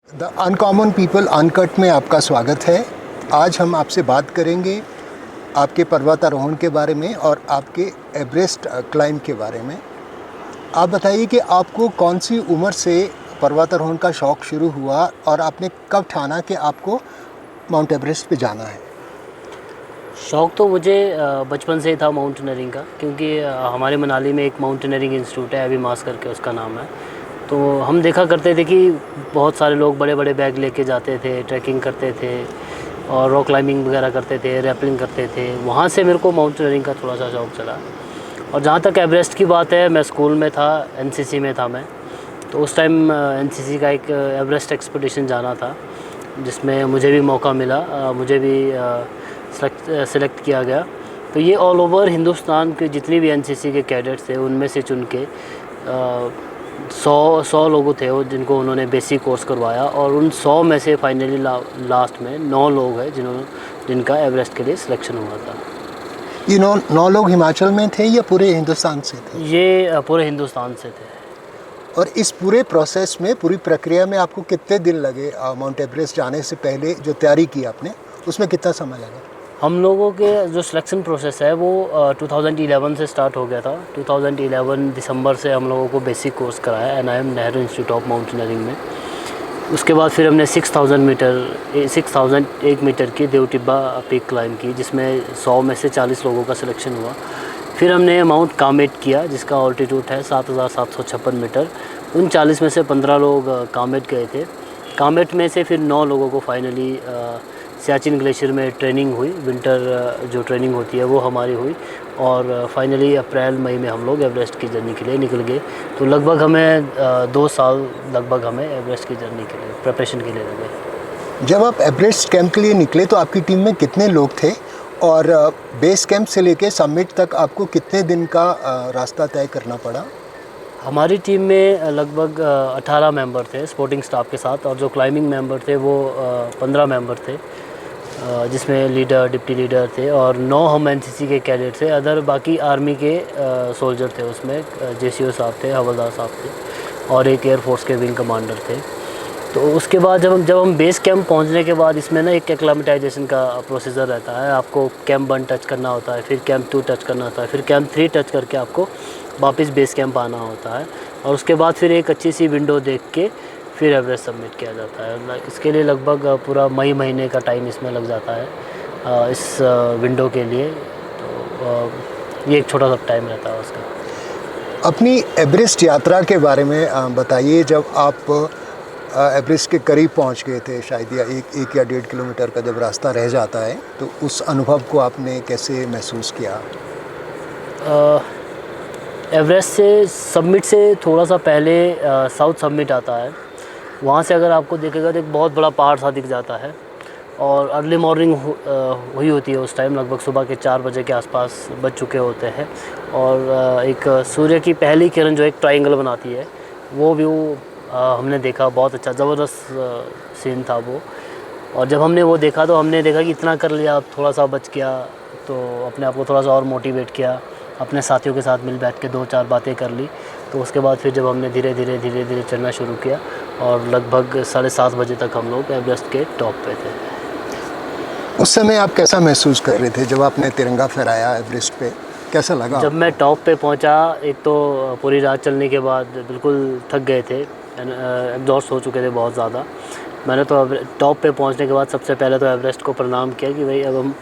The uncommon people uncut में आपका स्वागत है। आज हम आपसे बात करेंगे आपके पर्वतारोहण के बारे में और आपके एवरेस्ट क्लाइंब के बारे में। आप बताइए कि आपको कौन सी उम्र से पर्वतारोहण का शौक़ शुरू हुआ और आपने कब ठाना कि आपको माउंट एवरेस्ट पे जाना है? शौक़ तो मुझे बचपन से ही था माउंटेनियरिंग का, क्योंकि हमारे मनाली में एक माउंटेनियरिंग इंस्टीट्यूट है, अभी मास करके उसका नाम है। तो हम देखा करते थे कि बहुत सारे लोग बड़े बड़े बैग लेके जाते थे, ट्रैकिंग करते थे और रॉक क्लाइंबिंग वगैरह करते थे, रैपलिंग करते थे। वहाँ से मेरे को माउंटेनियरिंग का थोड़ा सा शौक़ चला। और जहाँ तक एवरेस्ट की बात है, मैं स्कूल में था, एनसीसी में था मैं। तो उस टाइम एनसीसी का एक एवरेस्ट एक्सपीडिशन जाना था, जिसमें मुझे भी मौका मिला, मुझे भी सेलेक्ट किया गया। तो ये ऑल ओवर हिंदुस्तान के जितनी भी एनसीसी के कैडेट्स थे, उनमें से चुन के 100 लोगों थे वो, जिनको उन्होंने बेसिक कोर्स करवाया। और उन 100 में से फाइनली लास्ट में 9 लोग हैं जिनका एवरेस्ट के लिए सिलेक्शन हुआ था। ये 9 लोग हिमाचल में थे या पूरे हिंदुस्तान से थे? ये पूरे हिंदुस्तान से थे। और इस पूरे प्रोसेस में, पूरी प्रक्रिया में आपको कितने दिन लगे? माउंट एवरेस्ट जाने से पहले जो तैयारी की आपने, उसमें कितना समय लगा? हम लोगों के जो सिलेक्शन प्रोसेस है वो 2011 से स्टार्ट हो गया था। 2011 दिसंबर से हम लोगों को बेसिक कोर्स कराया NIM Nehru institute of mountaineering में। उसके बाद फिर हमने 6001 मीटर की देव टिब्बा पीक क्लाइंब की, जिसमें 100 में से 40 लोगों का सिलेक्शन हुआ। फिर हमने माउंट कामेट किया, जिसका ऑल्टीट्यूड है 7756 मीटर। उन 40 में से 15 लोग कामेट गए थे। कामेट में से फिर 9 लोगों को फाइनली सियाचिन ग्लेशियर में ट्रेनिंग हुई, विंटर जो ट्रेनिंग होती है वो हमारी हुई। और फाइनली अप्रैल मई में हम लोग एवरेस्ट की जर्नी के लिए निकल गए। तो लगभग हमें 2 साल लगभग हमें एवरेस्ट की जर्नी के लिए प्रिपरेशन के लिए लगे। जब आप एवरेस्ट कैंप के लिए निकले तो आपकी टीम में कितने लोग थे और बेस कैंप से लेके समिट तक आपको कितने दिन का रास्ता तय करना पड़ा? हमारी टीम में लगभग 18 मेंबर थे सपोर्टिंग स्टाफ के साथ, और जो क्लाइंबिंग मेंबर थे वो 15 मेंबर थे, जिसमें लीडर, डिप्टी लीडर थे, और 9 हम एनसीसी के कैडेट थे। अदर बाकी आर्मी के सोल्जर थे उसमें, JCO साहब थे, हवलदार साहब थे, और एक एयरफोर्स के विंग कमांडर थे। तो उसके बाद जब हम बेस कैंप पहुंचने के बाद, इसमें ना एक एक्लामेटाइजेशन का प्रोसीजर रहता है। आपको कैंप 1 टच करना होता है, फिर कैंप 2 टच करना होता है, फिर कैंप 3 टच करके आपको वापस बेस कैंप आना होता है। और उसके बाद फिर एक अच्छी सी विंडो देख के फिर एवरेस्ट सबमिट किया जाता है। इसके लिए लगभग पूरा मई महीने का टाइम इसमें लग जाता है, इस विंडो के लिए। तो ये एक छोटा सा टाइम रहता है उसका। अपनी एवरेस्ट यात्रा के बारे में बताइए। जब आप एवरेस्ट के करीब पहुंच गए थे, शायद या एक या 1.5 किलोमीटर का जब रास्ता रह जाता है, तो उस अनुभव को आपने कैसे महसूस किया? एवरेस्ट से सबमिट से थोड़ा सा पहले साउथ सबमिट आता है। वहाँ से अगर आपको देखेगा तो एक बहुत बड़ा पहाड़ सा दिख जाता है। और अर्ली मॉर्निंग हुई होती है उस टाइम, लगभग सुबह के 4 बजे के आसपास बज चुके होते हैं। और एक सूर्य की पहली किरण जो एक ट्रायंगल बनाती है, वो व्यू हमने देखा। बहुत अच्छा ज़बरदस्त सीन था वो। और जब हमने वो देखा तो हमने देखा कि इतना कर लिया, अब थोड़ा सा बच गया। तो अपने आप को थोड़ा सा और मोटिवेट किया, अपने साथियों के साथ मिल बैठ के 2-4 बातें कर ली। तो उसके बाद फिर जब हमने धीरे धीरे चढ़ना शुरू किया, और लगभग 7:30 बजे तक हम लोग एवरेस्ट के टॉप पे थे। उस समय आप कैसा महसूस कर रहे थे जब आपने तिरंगा फहराया एवरेस्ट पे? कैसा लगा? जब मैं टॉप पे पहुंचा, एक तो पूरी रात चलने के बाद बिल्कुल थक गए थे, एग्जॉस्ट हो चुके थे बहुत ज़्यादा। मैंने तो टॉप पे पहुंचने के बाद सबसे पहले तो एवरेस्ट को प्रणाम किया कि भाई अब हम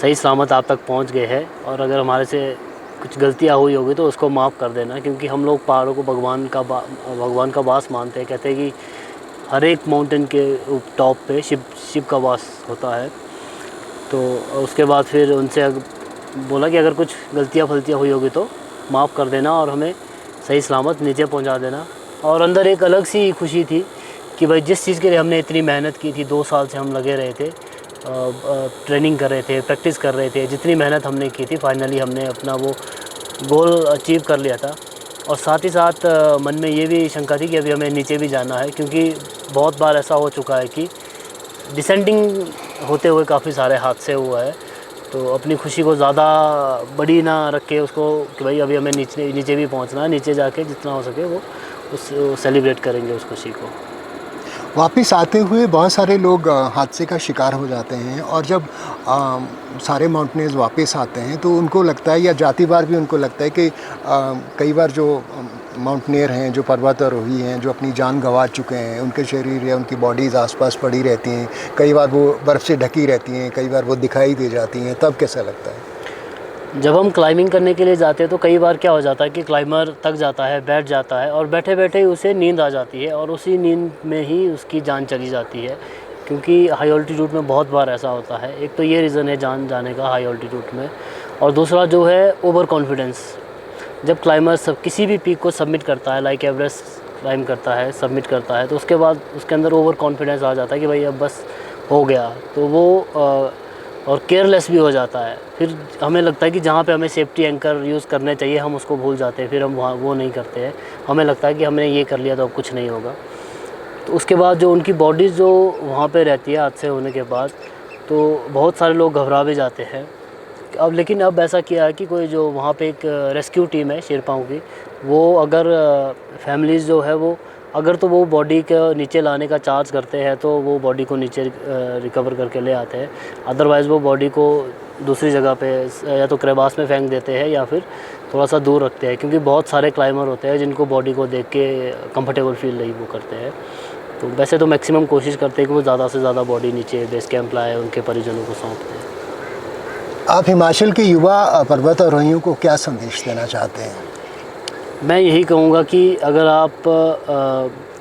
सही सलामत आप तक पहुंच गए हैं, और अगर हमारे से कुछ गलतियाँ हुई होगी तो उसको माफ़ कर देना। क्योंकि हम लोग पहाड़ों को भगवान का वास मानते हैं। कहते हैं कि हर एक माउंटेन के टॉप पे शिव का वास होता है। तो उसके बाद फिर उनसे बोला कि अगर कुछ गलतियाँ फलतियाँ हुई होगी तो माफ़ कर देना, और हमें सही सलामत नीचे पहुंचा देना। और अंदर एक अलग सी खुशी थी कि भाई जिस चीज़ के लिए हमने इतनी मेहनत की थी, 2 साल से हम लगे रहे थे, ट्रेनिंग कर रहे थे, प्रैक्टिस कर रहे थे, जितनी मेहनत हमने की थी, फाइनली हमने अपना वो गोल अचीव कर लिया था। और साथ ही साथ मन में ये भी शंका थी कि अभी हमें नीचे भी जाना है, क्योंकि बहुत बार ऐसा हो चुका है कि डिसेंडिंग होते हुए काफ़ी सारे हादसे हुए हैं। तो अपनी खुशी को ज़्यादा बड़ी ना रखे उसको कि भाई अभी हमें नीचे भी पहुंचना है, नीचे जाके जितना हो सके वो सेलिब्रेट करेंगे उस खुशी को। वापस आते हुए बहुत सारे लोग हादसे का शिकार हो जाते हैं, और जब सारे माउंटेनियर्स वापस आते हैं तो उनको लगता है, या जाती बार भी उनको लगता है कि कई बार जो माउंटेनियर हैं, जो पर्वतारोही हैं, जो अपनी जान गंवा चुके हैं, उनके शरीर या उनकी बॉडीज़ आसपास पड़ी रहती हैं, कई बार वो बर्फ़ से ढकी रहती हैं, कई बार वो दिखाई दे जाती हैं, तब कैसा लगता है? जब हम क्लाइंबिंग करने के लिए जाते हैं तो कई बार क्या हो जाता है कि क्लाइंबर थक जाता है, बैठ जाता है और बैठे बैठे ही उसे नींद आ जाती है और उसी नींद में ही उसकी जान चली जाती है, क्योंकि हाई ऑल्टीट्यूड में बहुत बार ऐसा होता है। एक तो ये रीज़न है जान जाने का हाई ऑल्टीट्यूड में, और दूसरा जो है ओवर कॉन्फिडेंस। जब क्लाइंबर सब किसी भी पीक को सबमिट करता है, लाइक एवरेस्ट क्लाइंब करता है, सबमिट करता है, तो उसके बाद उसके अंदर ओवर कॉन्फिडेंस आ जाता है कि भाई अब बस हो गया, तो वो और केयरलेस भी हो जाता है। फिर हमें लगता है कि जहाँ पे हमें सेफ्टी एंकर यूज़ करने चाहिए हम उसको भूल जाते हैं, फिर हम वहाँ वो नहीं करते हैं। हमें लगता है कि हमने ये कर लिया तो अब कुछ नहीं होगा। तो उसके बाद जो उनकी बॉडीज़ जो वहाँ पे रहती है हादसे होने के बाद, तो बहुत सारे लोग घबरा भी जाते हैं। अब लेकिन अब ऐसा किया है कि कोई जो वहाँ पे एक रेस्क्यू टीम है शेरपाओं की, वो अगर फैमिलीज़ जो है वो अगर तो वो बॉडी के नीचे लाने का चार्ज करते हैं तो वो बॉडी को नीचे रिकवर करके ले आते हैं। अदरवाइज़ वो बॉडी को दूसरी जगह पे या तो क्रेबास में फेंक देते हैं या फिर थोड़ा सा दूर रखते हैं, क्योंकि बहुत सारे क्लाइंबर होते हैं जिनको बॉडी को देख के कंफर्टेबल फील नहीं वो करते हैं। तो वैसे तो मैक्सिमम कोशिश करते हैं कि वो ज़्यादा से ज़्यादा बॉडी नीचे बेस कैंप लाए, उनके परिजनों को सौंप दें। आप हिमाचल के युवा पर्वतारोहियों को क्या संदेश देना चाहते हैं? मैं यही कहूँगा कि अगर आप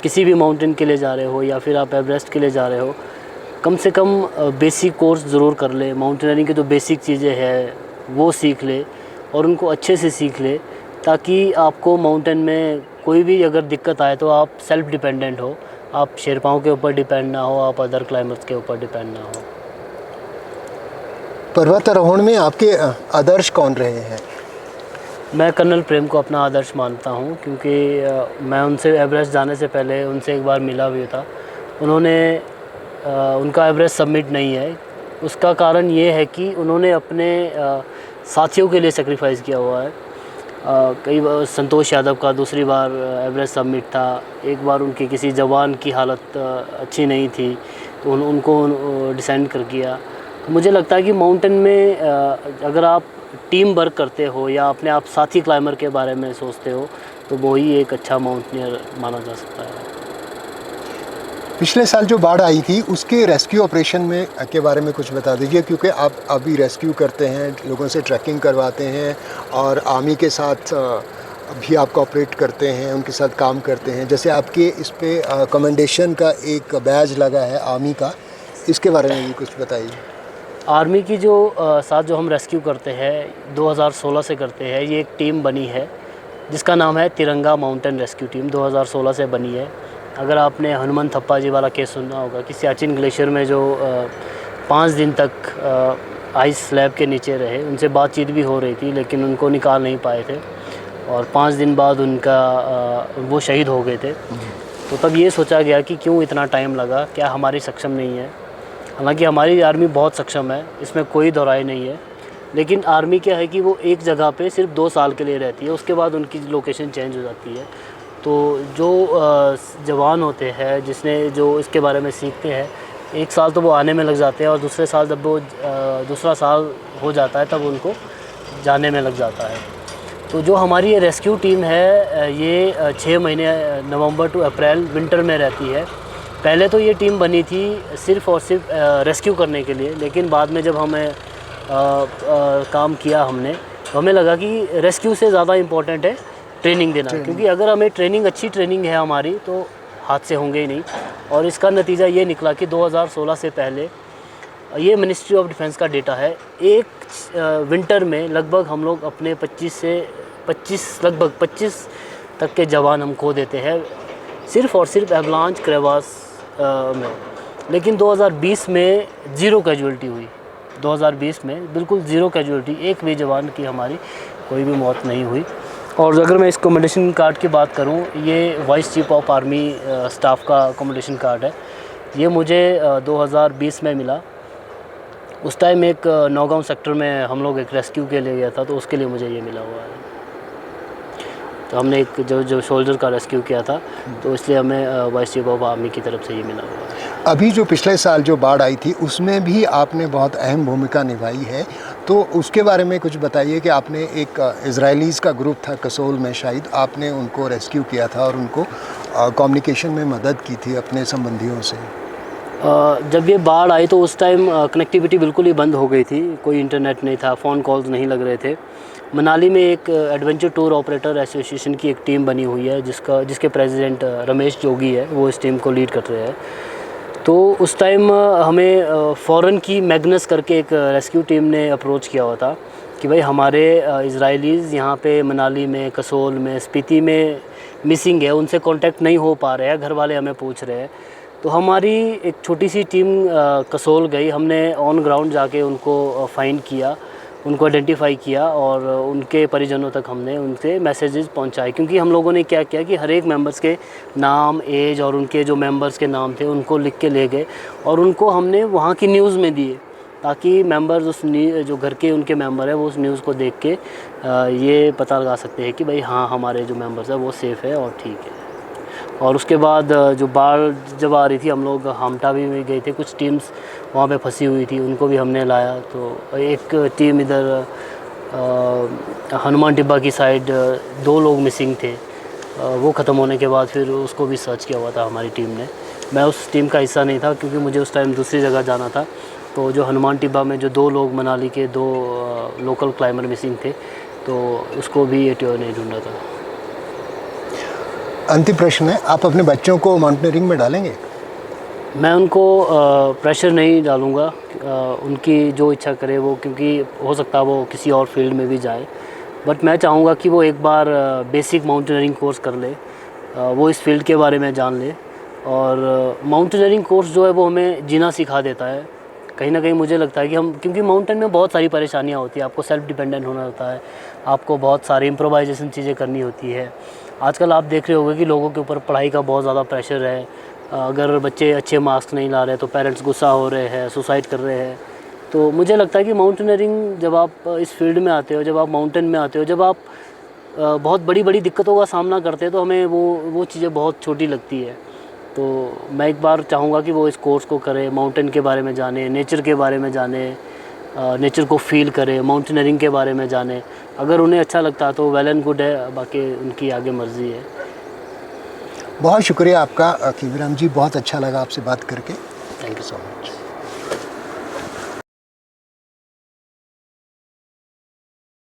किसी भी माउंटेन के लिए जा रहे हो या फिर आप एवरेस्ट के लिए जा रहे हो, कम से कम बेसिक कोर्स ज़रूर कर ले। माउंटेनियरिंग की जो बेसिक चीज़ें हैं वो सीख ले और उनको अच्छे से सीख ले, ताकि आपको माउंटेन में कोई भी अगर दिक्कत आए तो आप सेल्फ़ डिपेंडेंट हो, आप शेरपाओं के ऊपर डिपेंड ना हो, आप अदर क्लाइंबर्स के ऊपर डिपेंड ना हो। पर्वतारोहण में आपके आदर्श कौन रहे हैं? मैं कर्नल प्रेम को अपना आदर्श मानता हूँ, क्योंकि मैं उनसे एवरेस्ट जाने से पहले उनसे एक बार मिला भी था। उन्होंने उनका एवरेस्ट सबमिट नहीं है, उसका कारण ये है कि उन्होंने अपने साथियों के लिए सेक्रीफाइस किया हुआ है। कई बार संतोष यादव का दूसरी बार एवरेस्ट सबमिट था, एक बार उनके किसी जवान की हालत अच्छी नहीं थी तो उनको डिसेंड कर किया। तो मुझे लगता है कि माउंटेन में अगर आप टीम वर्क करते हो या अपने आप साथी क्लाइंबर के बारे में सोचते हो तो वो ही एक अच्छा माउंटेनियर माना जा सकता है। पिछले साल जो बाढ़ आई थी उसके रेस्क्यू ऑपरेशन में के बारे में कुछ बता दीजिए, क्योंकि आप अभी रेस्क्यू करते हैं, लोगों से ट्रैकिंग करवाते हैं और आर्मी के साथ भी आप कोऑपरेट करते हैं, उनके साथ काम करते हैं। जैसे आपके इस पे कमेंडेशन का एक बैज लगा है आर्मी का, इसके बारे में भी कुछ बताइए। आर्मी की जो साथ जो हम रेस्क्यू करते हैं 2016 से करते हैं, ये एक टीम बनी है जिसका नाम है तिरंगा माउंटेन रेस्क्यू टीम, 2016 से बनी है। अगर आपने हनुमान थप्पा जी वाला केस सुना होगा कि सियाचिन ग्लेशियर में जो 5 दिन तक आइस स्लैब के नीचे रहे, उनसे बातचीत भी हो रही थी लेकिन उनको निकाल नहीं पाए थे और 5 दिन बाद वो शहीद हो गए थे। तो तब ये सोचा गया कि क्यों इतना टाइम लगा, क्या हमारी सक्षम नहीं है। हालांकि हमारी आर्मी बहुत सक्षम है, इसमें कोई दोहराई नहीं है, लेकिन आर्मी क्या है कि वो एक जगह पे सिर्फ 2 साल के लिए रहती है, उसके बाद उनकी लोकेशन चेंज हो जाती है। तो जो जवान होते हैं जिसने जो इसके बारे में सीखते हैं, 1 साल तो वो आने में लग जाते हैं और दूसरे साल जब वो दूसरा साल हो जाता है तब उनको जाने में लग जाता है। तो जो हमारी ये रेस्क्यू टीम है ये 6 महीने नवंबर टू अप्रैल विंटर में रहती है। पहले तो ये टीम बनी थी सिर्फ़ और सिर्फ रेस्क्यू करने के लिए, लेकिन बाद में जब हमें काम किया हमने तो हमें लगा कि रेस्क्यू से ज़्यादा इम्पोर्टेंट है ट्रेनिंग देना, क्योंकि अगर हमें अच्छी ट्रेनिंग है हमारी तो हादसे होंगे ही नहीं। और इसका नतीजा ये निकला कि 2016 से पहले, ये मिनिस्ट्री ऑफ डिफेंस का डेटा है, एक विंटर में लगभग हम लोग अपने 25 तक के जवान हम खो देते हैं सिर्फ़ और सिर्फ एवलांच क्रेवास में। लेकिन 2020 में 0 कैजुअल्टी हुई, 2020 में बिल्कुल 0 कैजुअल्टी, एक भी जवान की हमारी कोई भी मौत नहीं हुई। और अगर मैं इस कमेंडेशन कार्ड की बात करूं, ये vice chief of army staff का कमेंडेशन कार्ड है। ये मुझे 2020 में मिला। उस टाइम एक नौगांव सेक्टर में हम लोग एक रेस्क्यू के लिए गया था, तो उसके लिए मुझे ये मिला हुआ है। तो हमने एक जो शोल्डर का रेस्क्यू किया था, तो इसलिए हमें वाइस चीफ ऑफ आर्मी की तरफ से ये मिला हुआ है। अभी जो पिछले साल जो बाढ़ आई थी उसमें भी आपने बहुत अहम भूमिका निभाई है, तो उसके बारे में कुछ बताइए कि आपने एक इजरायलीज़ का ग्रुप था कसोल में, शायद आपने उनको रेस्क्यू किया था और उनको कम्युनिकेशन में मदद की थी अपने संबंधियों से। जब ये बाढ़ आई तो उस टाइम कनेक्टिविटी बिल्कुल ही बंद हो गई थी, कोई इंटरनेट नहीं था, फ़ोन कॉल्स नहीं लग रहे थे। मनाली में एक एडवेंचर टूर ऑपरेटर एसोसिएशन की एक टीम बनी हुई है जिसके प्रेसिडेंट रमेश जोगी है, वो इस टीम को लीड कर रहे हैं। तो उस टाइम हमें फ़ॉरेन की मैग्नस करके एक रेस्क्यू टीम ने अप्रोच किया हुआ था कि भाई हमारे इजरायलीज़ यहाँ पे मनाली में, कसोल में, स्पीति में मिसिंग है, उनसे कांटेक्ट नहीं हो पा रहे हैं, घर वाले हमें पूछ रहे हैं। तो हमारी एक छोटी सी टीम कसोल गई, हमने ऑन ग्राउंड जाके उनको फाइंड किया, उनको आइडेंटिफाई किया और उनके परिजनों तक हमने उनसे मैसेजेस पहुंचाए। क्योंकि हम लोगों ने क्या किया कि हर एक मेंबर्स के नाम, एज और उनके जो मेंबर्स के नाम थे उनको लिख के ले गए और उनको हमने वहाँ की न्यूज़ में दिए, ताकि मेंबर्स जो घर के उनके मेंबर है वो उस न्यूज़ को देख के ये पता लगा सकते हैं कि भाई हाँ, हमारे जो मेंबर्स है वो सेफ़ है और ठीक है। और उसके बाद जो बाढ़ जब आ रही थी, हम लोग हामटा भी गए थे, कुछ टीम्स वहाँ पे फंसी हुई थी, उनको भी हमने लाया। तो एक टीम इधर हनुमान टिब्बा की साइड 2 लोग मिसिंग थे, वो ख़त्म होने के बाद फिर उसको भी सर्च किया हुआ था हमारी टीम ने। मैं उस टीम का हिस्सा नहीं था क्योंकि मुझे उस टाइम दूसरी जगह जाना था। तो जो हनुमान टिब्बा में जो 2 लोग, मनाली के 2 लोकल क्लाइंबर मिसिंग थे, तो उसको भी एटीओ ने ढूंढा था। अंतिम प्रश्न है, आप अपने बच्चों को माउंटेनियरिंग में डालेंगे? मैं उनको प्रेशर नहीं डालूँगा, उनकी जो इच्छा करे वो, क्योंकि हो सकता है वो किसी और फील्ड में भी जाए, बट मैं चाहूँगा कि वो एक बार बेसिक माउंटेनियरिंग कोर्स कर ले, वो इस फील्ड के बारे में जान ले। और माउंटेनियरिंग कोर्स जो है वो हमें जीना सिखा देता है। कहीं ना कहीं मुझे लगता है कि क्योंकि माउंटेन में बहुत सारी परेशानियाँ होती हैं, आपको सेल्फ डिपेंडेंट होना होता है, आपको बहुत सारी इम्प्रोवाइजेशन चीज़ें करनी होती है। आजकल आप देख रहे होंगे कि लोगों के ऊपर पढ़ाई का बहुत ज़्यादा प्रेशर है, अगर बच्चे अच्छे मार्क्स नहीं ला रहे तो पेरेंट्स गुस्सा हो रहे हैं, सुसाइड कर रहे हैं। तो मुझे लगता है कि माउंटेनियरिंग, जब आप इस फील्ड में आते हो, जब आप माउंटेन में आते हो, जब आप बहुत बड़ी बड़ी दिक्कतों का सामना करते हैं, तो हमें वो चीज़ें बहुत छोटी लगती है। तो मैं एक बार चाहूँगा कि वो इस कोर्स को करें, माउंटेन के बारे में जाने, नेचर के बारे में जाने, नेचर को फील करें, माउंटेनियरिंग के बारे में जाने। अगर उन्हें अच्छा लगता तो वेल एंड गुड है, बाकी उनकी आगे मर्ज़ी है। बहुत शुक्रिया आपका खीवीराम जी, बहुत अच्छा लगा आपसे बात करके। Thank you so much.